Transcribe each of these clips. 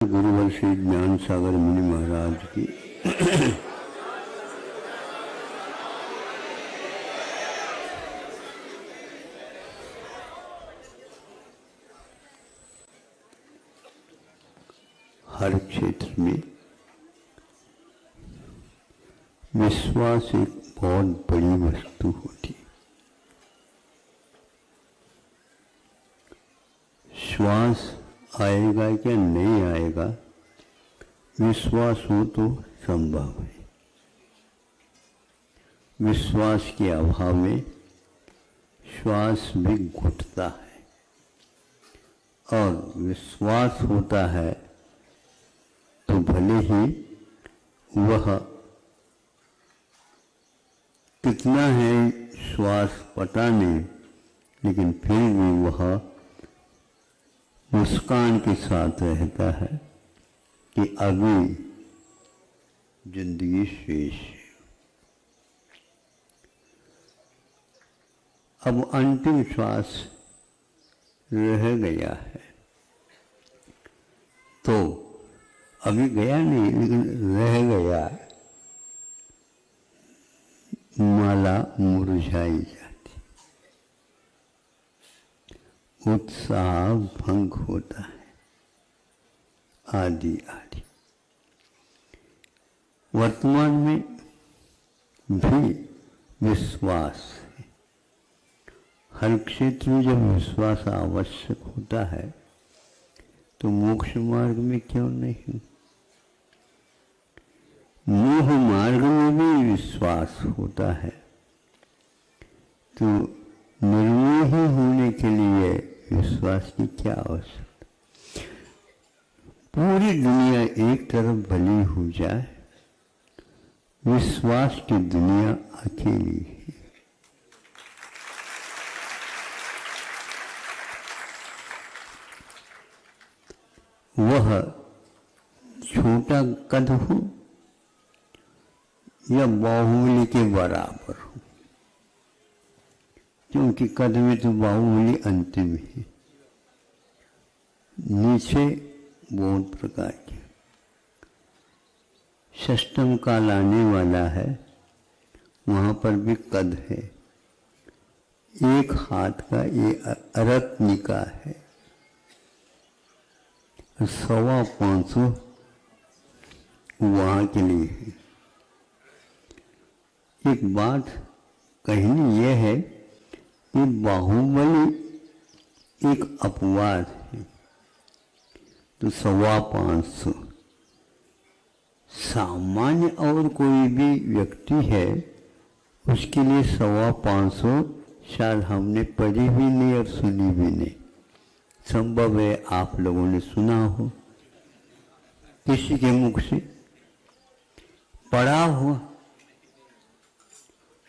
गुरुवर श्री ज्ञान सागर मुनि महाराज की हर क्षेत्र में विश्वास एक बहुत बड़ी वस्तु होती है। श्वास आएगा क्या नहीं आएगा, विश्वास हो तो संभव है। विश्वास के अभाव में श्वास भी घुटता है, और विश्वास होता है तो भले ही वह कितना है श्वास पता नहीं, लेकिन फिर भी वह मुस्कान के साथ रहता है कि अभी जिंदगी शेष है। अब अंतिम श्वास रह गया है, तो अभी गया नहीं लेकिन रह गया, माला मुरझाई जाती, उत्साह भंग होता है, आदि आदि। वर्तमान में भी विश्वास है। हर क्षेत्र में जब विश्वास आवश्यक होता है तो मोक्ष मार्ग में क्यों नहीं? मोह मार्ग में भी विश्वास होता है, तो निर्मोही होने के लिए विश्वास की क्या आवश्यकता? पूरी दुनिया एक तरफ भली हो जाए, विश्वास की दुनिया अकेली है। वह छोटा कद हो या बाहुबली के बराबर हो, क्योंकि कद में तो बाहुबली अंतिम है, नीचे बहुत प्रकार के। षष्टम काल आने वाला है, वहाँ पर भी कद है, एक हाथ का ये अरत्निका है, 525 वहाँ के लिए है। एक बात कहनी यह है कि बाहुबली एक अपवाद है, तो 525 सामान्य और कोई भी व्यक्ति है उसके लिए 525 शायद हमने पढ़ी भी नहीं और सुनी भी नहीं। संभव है आप लोगों ने सुना हो, किसी के मुख से पढ़ा हो,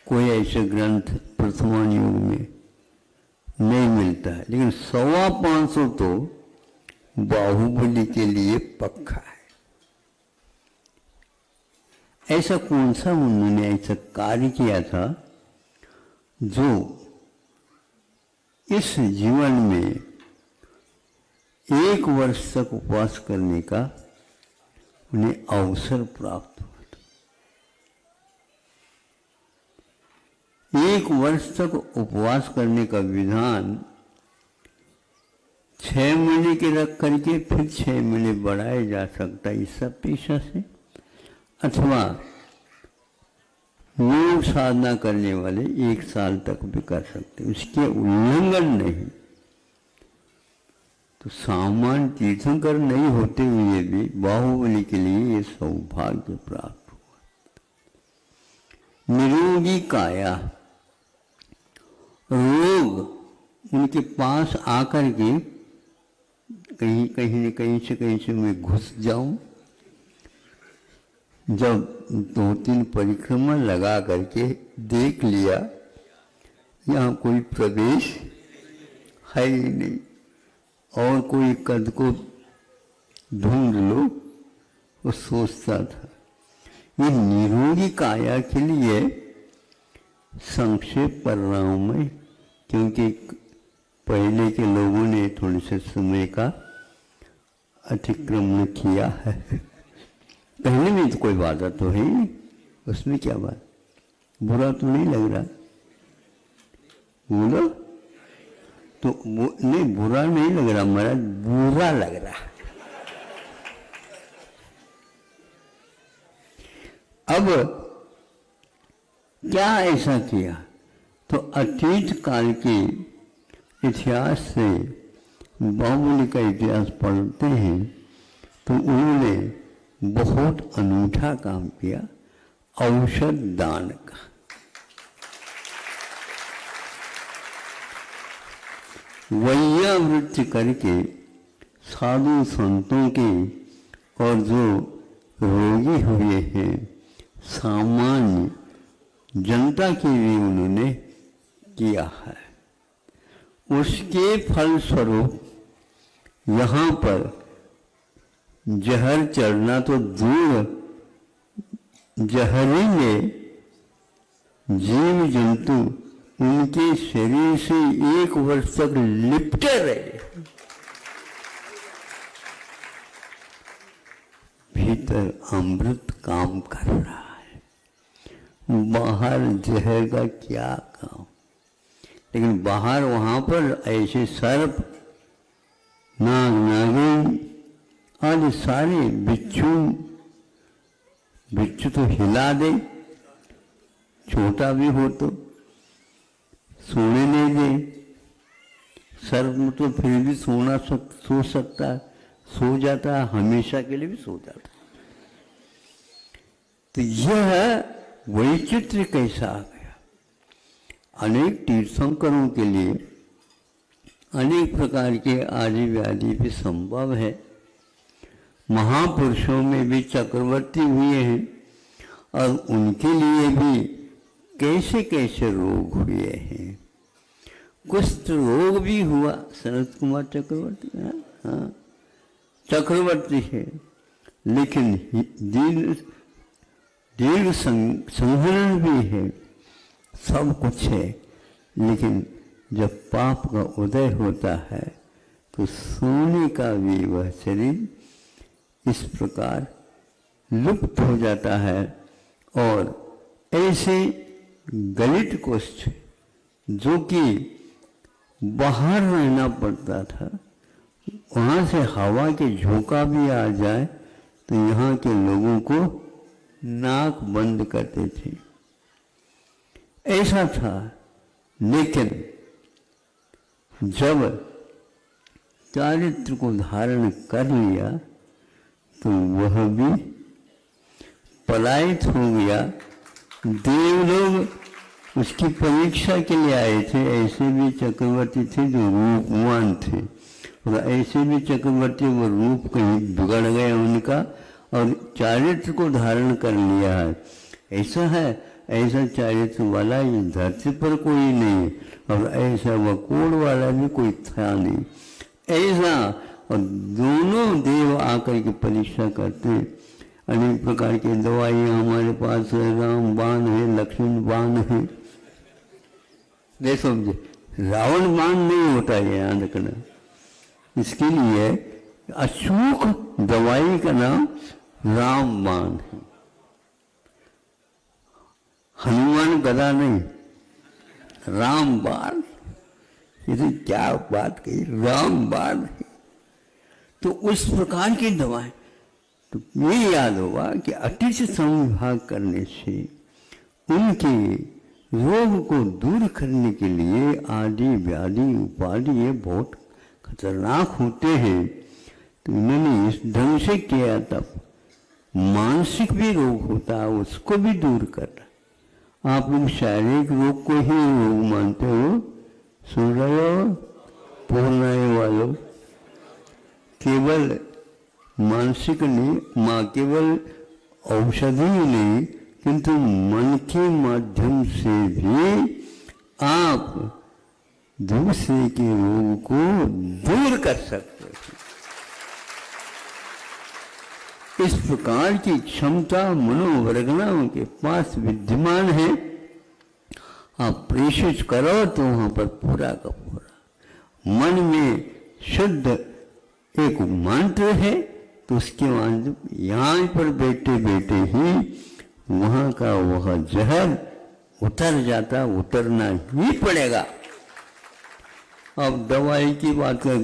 कोई ऐसे ग्रंथ वर्तमान युग में नहीं मिलता है, लेकिन 525 तो बाहुबली के लिए पक्का है। ऐसा कौन सा उन्होंने ऐसा कार्य किया था जो इस जीवन में 1 वर्ष तक उपवास करने का उन्हें अवसर प्राप्त हुआ? 1 वर्ष तक उपवास करने का विधान 6 महीने के रख करके फिर 6 महीने बढ़ाया जा सकता है इस पेशा से, अथवा योग साधना करने वाले 1 साल तक भी कर सकते, उसके उल्लंघन नहीं। तो सामान्य तीर्थंकर नहीं होते हुए भी बाहुबली के लिए ये सौभाग्य प्राप्त हुआ। निरोगी काया, रोग उनके पास आकर के कहीं से मैं घुस जाऊं, जब 2-3 परिक्रमा लगा करके देख लिया यहाँ कोई प्रवेश है ही नहीं, और कोई कद को ढूंढ लो, वो सोचता था। ये निरोगी काया के लिए संक्षेप कर रहा हूँ मैं, क्योंकि पहले के लोगों ने थोड़े से समय का अतिक्रमण किया है। पहले में तो कोई बाधा तो है ही नहीं, उसमें क्या बात, बुरा तो नहीं लग रहा, बोलो तो नहीं, बुरा नहीं लग रहा महाराज, बुरा लग रहा। अब क्या ऐसा किया, तो अतीत काल के इतिहास से बाहुबली का इतिहास पढ़ते हैं तो उन्होंने बहुत अनूठा काम किया, औषध दान का। वैयावृत्ति करके साधु संतों के और जो रोगी हुए हैं सामान्य जनता के लिए उन्होंने किया है। उसके फलस्वरूप यहाँ पर जहर चढ़ना तो दूर, जहरीले जीव जंतु उनके शरीर से 1 वर्ष तक लिपटे रहे, भीतर अमृत काम कर रहा है, बाहर जहर का क्या काम। लेकिन बाहर वहां पर ऐसे सर्प, नाग नागिन आदि सारे बिच्छू तो हिला दे, छोटा भी हो तो सोने नहीं दे, सर्प तो फिर भी सो सकता है, सो जाता है, हमेशा के लिए भी सो जाता है। तो यह वैचित्र्य कैसा आ गया। अनेक तीर्थंकरों के लिए अनेक प्रकार के आदि व्याधि भी संभव है। महापुरुषों में भी चक्रवर्ती हुए हैं और उनके लिए भी कैसे कैसे रोग हुए हैं। कुष्ठ रोग भी हुआ, सनत कुमार चक्रवर्ती, हाँ चक्रवर्ती है, लेकिन दीर्घ संहरण भी है, सब कुछ है। लेकिन जब पाप का उदय होता है तो सोने का भी वह शरीर इस प्रकार लुप्त हो जाता है। और ऐसे गलित कुष्ठ जो कि बाहर रहना पड़ता था, वहाँ से हवा के झोंका भी आ जाए तो यहाँ के लोगों को नाक बंद करते थे, ऐसा था। लेकिन जब चारित्र को धारण कर लिया तो वह भी पलायित हो गया। देवलोग उसकी परीक्षा के लिए आए थे। ऐसे भी चक्रवर्ती थे जो रूपवान थे, और ऐसे भी चक्रवर्ती वो रूप कहीं बिगड़ गया उनका और चारित्र को धारण कर लिया है। ऐसा है, ऐसा चारित्र वाला ये धरती पर कोई नहीं, और ऐसा वकोड़ वाला भी कोई था नहीं ऐसा। और दोनों देव आकर के परीक्षा करते। अनेक प्रकार की दवाइयाँ हमारे पास है, राम बाण है, लक्ष्मण बाण है, नहीं समझे, रावण बाण नहीं होता है, याद रखना। इसके लिए अचूक दवाई का नाम राम बाण है। हनुमान गदा नहीं, राम बाण। ये क्या बात कही, राम बाण है। तो उस प्रकार की दवाएं, तो ये याद होगा कि अतिशय संविभाग करने से उनके रोग को दूर करने के लिए आदि व्याधि उपाधि ये बहुत खतरनाक होते हैं। तो इन्होंने इस ढंग से किया। तब मानसिक भी रोग होता है, उसको भी दूर करना। आप लोग शारीरिक रोग को ही रोग मानते हो, सुन रहे हो पूर्णाए वालों, केवल मानसिक नहीं, माँ केवल औषधि नहीं, किंतु मन के माध्यम से भी आप दूसरे के रोग को दूर कर सकते हैं। इस प्रकार की क्षमता मनोवर्गनाओं के पास विद्यमान है। आप प्रेषित करो तो वहां पर पूरा का पूरा मन में शुद्ध एक मंत्र है, तो उसके बाद यहाँ पर बैठे बैठे ही वहाँ का वह जहर उतर जाता, उतरना ही पड़ेगा। अब दवाई की बात करें,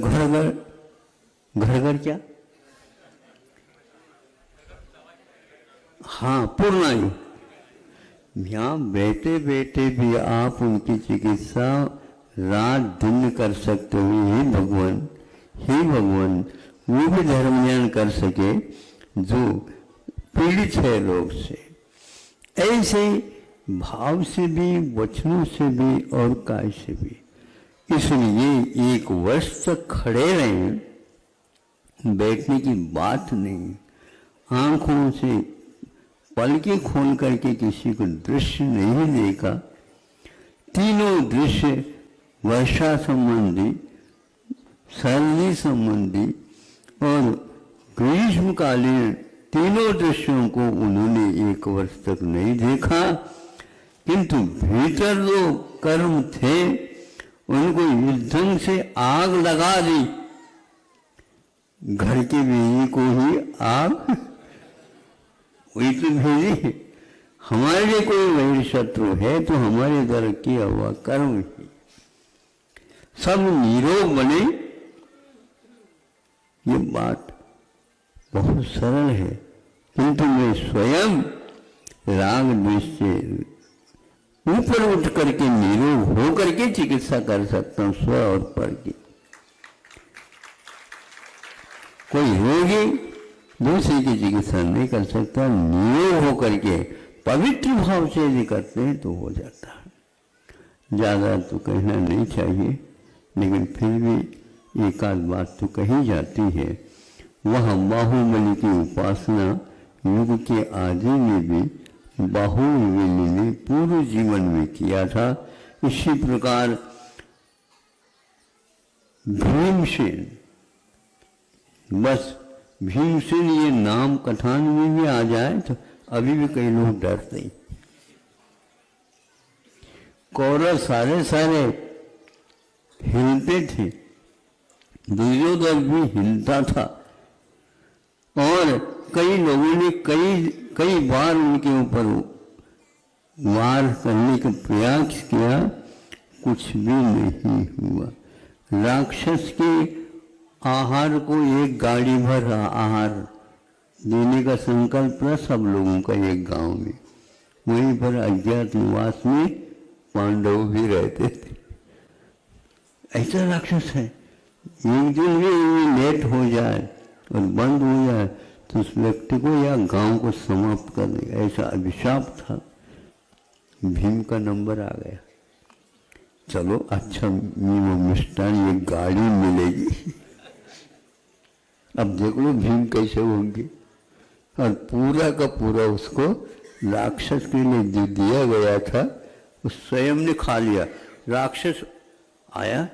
घर घर क्या, हाँ पूर्णायु, यहाँ बैठे बैठे भी आप उनकी चिकित्सा रात दिन कर सकते हो। हे भगवान, वो भी धर्म ज्ञान कर सके जो पीड़ित है रोग से। ऐसे भाव से भी, वचनों से भी और काय से भी। इसलिए 1 वर्ष तक खड़े रहें, बैठने की बात नहीं। आंखों से पलकें खोल करके किसी को दृश्य नहीं देखा। तीनों दृश्य, वर्षा संबंधी, सर्दी संबंधी और ग्रीष्मकालीन, तीनों दृश्यों को उन्होंने 1 वर्ष तक नहीं देखा। किंतु भीतर जो कर्म थे उनको इस ढंग से आग लगा दी, घर के बीवी को ही आग वही तो भेजी। हमारे लिए कोई वैर शत्रु है तो हमारे द्वारा किया हुआ कर्म ही। सब निरोग बने, ये बात बहुत सरल है, किंतु मैं स्वयं राग द्वेष से ऊपर उठ करके निरोग हो करके चिकित्सा कर सकता हूँ, स्व और पर की। कोई रोगी दूसरे की चिकित्सा नहीं कर सकता, निरोग हो करके पवित्र भाव से यदि करते हैं तो हो जाता है। ज़्यादा तो कहना नहीं चाहिए, लेकिन फिर भी एक आध बात तो कही जाती है। वह बाहुबली की उपासना युग के आदि में भी बाहुबली ने पूर्व जीवन में किया था। इसी प्रकार भीमसेन, बस भीमसेन ये नाम कथान में भी आ जाए तो अभी भी कई लोग डरते हैं। कौरव सारे हिलते थे, दुर्योधन भी हिलता था, और कई लोगों ने कई बार उनके ऊपर वार करने का प्रयास किया, कुछ भी नहीं हुआ। राक्षस के आहार को 1 गाड़ी भर आहार देने का संकल्प था सब लोगों का एक गांव में। वहीं पर अज्ञातवास में पांडव भी रहते थे। ऐसा राक्षस है, एक दिन भी लेट हो जाए और बंद हो जाए तो उस व्यक्ति को या गांव को समाप्त कर देगा, ऐसा अभिशाप था। भीम का नंबर आ गया, चलो अच्छा मिष्टान ये गाड़ी मिलेगी। अब देख लो भीम कैसे होंगे, और पूरा का पूरा उसको राक्षस के लिए जो दिया गया था वो स्वयं ने खा लिया। राक्षस आया,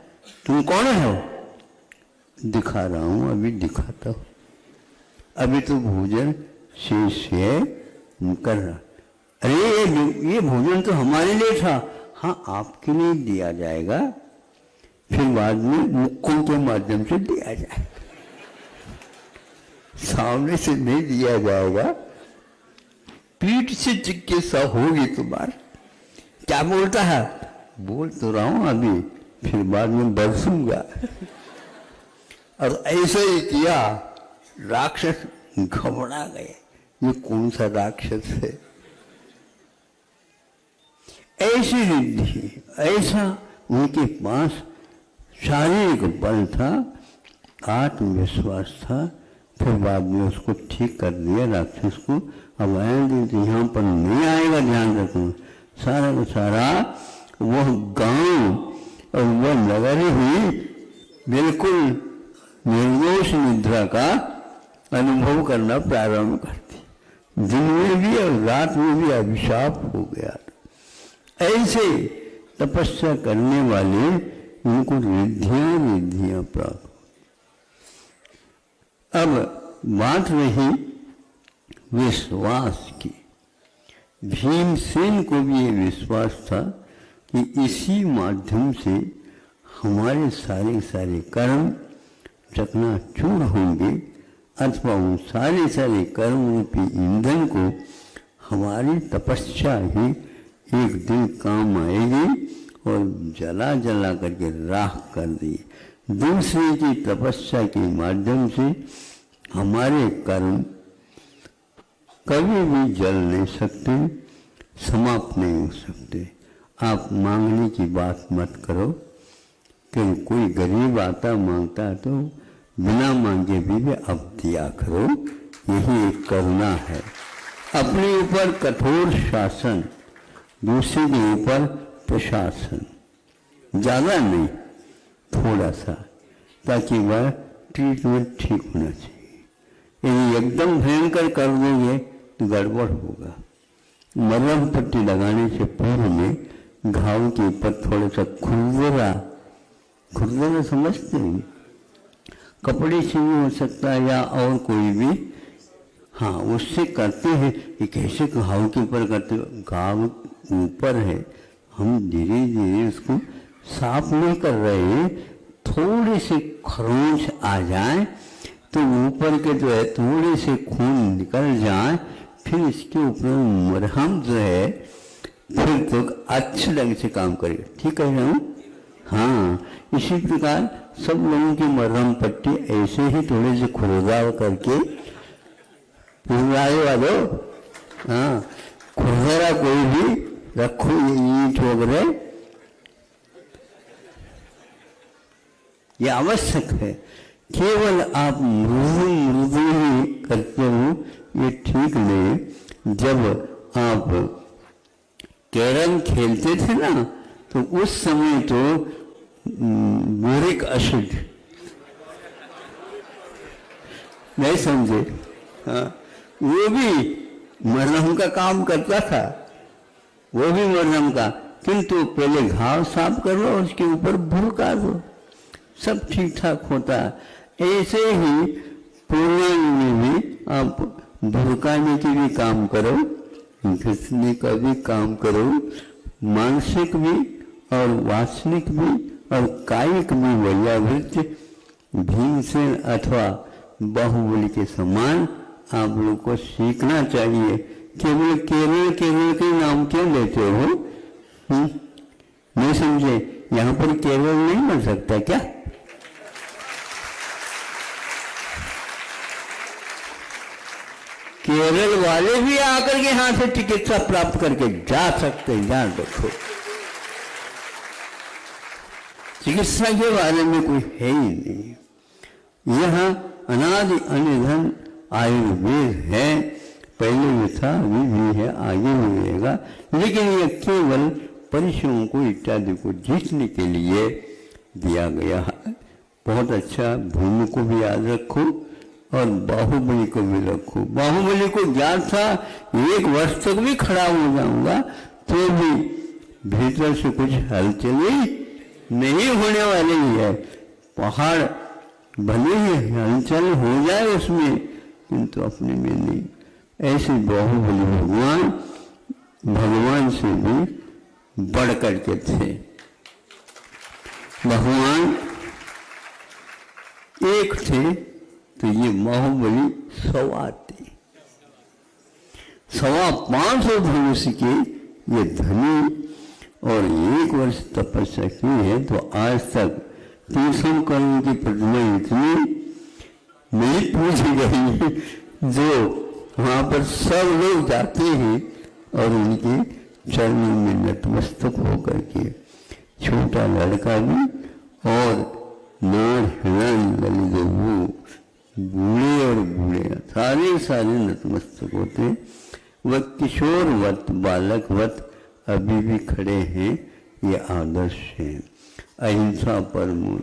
तुम कौन हो? दिखा रहा हूं, अभी दिखाता हूं, अभी तो भोजन शेष है कर रहा। अरे ये भोजन तो हमारे लिए था। हाँ, आपके लिए दिया जाएगा, फिर बाद में मुक्कों के माध्यम से दिया जाएगा, सामने से नहीं दिया जाएगा। पीठ से चिकित्सा होगी तुम्हारी। क्या बोलता है? बोल तो रहा हूं अभी, फिर बाद में बरसूंगा। और ऐसा ही किया, राक्षस घबरा गए, ये कौन सा राक्षस है। ऐसी रिद्धि, ऐसा उनके पास शारीरिक बल था, आत्मविश्वास था। फिर बाद में उसको ठीक कर दिया राक्षस को। अब आएंगे यहाँ पर नहीं आएगा, ध्यान रखना। सारा का सारा वह गांव और वह नगर ही बिल्कुल निर्दोष निद्रा का अनुभव करना प्रारंभ करती। दिन में भी और रात में भी अभिशाप हो गया। ऐसे तपस्या करने वाले उनको रिद्धियां प्राप्त। अब बात रही विश्वास की। भीमसेन को भी ये विश्वास था कि इसी माध्यम से हमारे सारे कर्म चकनाचूर होंगे, अथवा उन सारे सारे कर्म रूपी ईंधन को हमारी तपस्या ही एक दिन काम आएगी और जला जला करके राख कर दी। दूसरे की तपस्या के माध्यम से हमारे कर्म कभी भी जल नहीं सकते, समाप्त नहीं हो सकते। आप मांगने की बात मत करो कि कोई गरीब आता मांगता है तो बिना मांगे भी अब दिया करो, यही एक करुणा है। अपने ऊपर कठोर शासन, दूसरे के ऊपर प्रशासन, ज़्यादा नहीं थोड़ा सा, ताकि वह ट्रीटमेंट ठीक होना चाहिए। यदि एकदम भयंकर कर देंगे तो गड़बड़ होगा। मरहम पट्टी लगाने से पूर्व में घाव के ऊपर थोड़ा सा खुरदरा समझते हैं, कपड़े से भी हो सकता है या और कोई भी, हाँ उससे करते हैं। ये कैसे घाव के ऊपर करते, घाव ऊपर है, हम धीरे धीरे उसको साफ नहीं कर रहे हैं, थोड़े से खरोंच आ जाए तो ऊपर के जो है थोड़े से खून निकल जाए, फिर इसके ऊपर मरहम जो है फिर तो अच्छे ढंग से काम करेगा। ठीक है ना? हाँ, इसी प्रकार सब लोगों की मरहम पट्टी ऐसे ही थोड़े से खुरदाव करके पुराने वालों, हाँ खुरदरा कोई भी रखो, ये ईंट वगैरह ये आवश्यक है। केवल आप मृदु ही करते हो ये ठीक नहीं। जब आप कैरम खेलते थे ना तो उस समय तो बोरिक एसिड नहीं समझे, हाँ वो भी मरहम का काम करता था, वो भी मरहम का, किंतु पहले घाव साफ कर लो और उसके ऊपर भुरका दो, सब ठीक ठाक होता है। ऐसे ही पूर्णांग में भी आप भुरकाने के भी काम करो, घिसने का भी काम करो, मानसिक भी और वासनिक भी और कायिक भी वैयावृत्ति भीमसेन अथवा बाहुबली के समान आप लोग को सीखना चाहिए। केवल केरल के नाम क्यों लेते हो? नहीं समझे? यहाँ पर केरल नहीं बन सकता क्या? केरल वाले भी आकर के यहाँ से चिकित्सा प्राप्त करके जा सकते हैं, ध्यान रखो। चिकित्सा के बारे में कोई है ही नहीं। यहाँ अनादि अनिधन आयुर्वेद है, पहले भी था, अभी भी है, आगे भी रहेगा, लेकिन यह केवल परिश्रम को इत्यादि को जीतने के लिए दिया गया है। बहुत अच्छा, भूमि को भी याद रखो और बाहुबली को भी रखो। बाहुबली को ज्ञात था 1 वर्ष तक भी खड़ा हो जाऊंगा तो भी भीतर से कुछ हलचल नहीं होने वाली है। पहाड़ भले ही हलचल हो जाए उसमें, किंतु अपने में नहीं। ऐसे बाहुबली भगवान से भी बढ़ करके थे। भगवान एक थे तो ये बाहुबली 100 थे। 525 धनुष के ये धनी, और 1 वर्ष तपस्या की है तो आज तक 300 करोड़ की प्रतिमा इतनी नहीं पूछी गई, जो वहां पर सब लोग जाते हैं और उनके चरणों में नतमस्तक होकर के, छोटा लड़का भी और नार हिरण ललित वो बूढ़े और बूढ़े सारे नतमस्तक होते। वह किशोरवत बालकवत अभी भी खड़े हैं। ये आदर्श है। अहिंसा परमो